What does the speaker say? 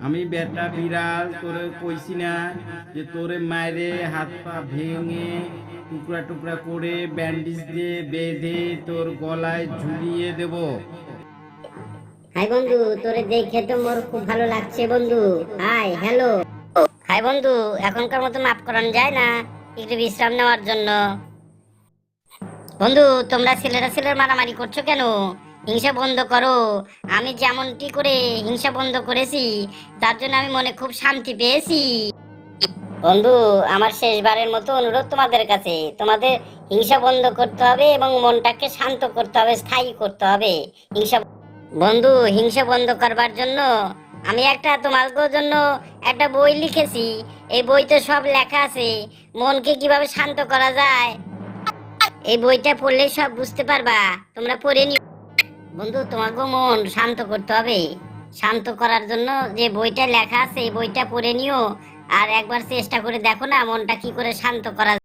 আমি বেটা বিড়াল তোরে কইছি না যে তোরে মায়েরে হাত পা ভেঙে টুকরা টুকরা করে ব্যান্ডেজ দিয়ে বেঁধে তোর গলায় ঝুলিয়ে দেব। হাই বন্ধু, তোরে দেখে তো মোর খুব ভালো লাগছে বন্ধু। Hi hello. হাই বন্ধু, এখনকার মতো মাফ করানো যায় না একটু বিশ্রাম নেওয়ার জন্য? বন্ধু, তোমরা ছেলেরা ছেলের মারামারি করছো কেন? হিংসা বন্ধ করো। আমি যেমনটি করে হিংসা বন্ধ করেছি, তার জন্য আমি মনে খুব শান্তি পেয়েছি। বন্ধু, আমার শেষবারের মতো অনুরোধ তোমাদের কাছে, তোমাদের হিংসা বন্ধ করতে হবে এবং মনটাকে শান্ত করতে হবে, স্থায়ী করতে হবে হিংসা। বন্ধু, হিংসা বন্ধ করবার জন্য আমি তোমাদের জন্য একটা বই লিখেছি। এই বইতে সব লেখা আছে মনকে কিভাবে শান্ত করা যায়। এই বইটা পড়লে সব বুঝতে পারবা, তোমরা পড়ে নিও। বন্ধু, তোমাকে মন শান্ত করতে হবে। শান্ত করার জন্য যে বইটা লেখা আছে এই বইটা পড়ে নিও, আর একবার চেষ্টা করে দেখো না মনটা কি করে শান্ত করা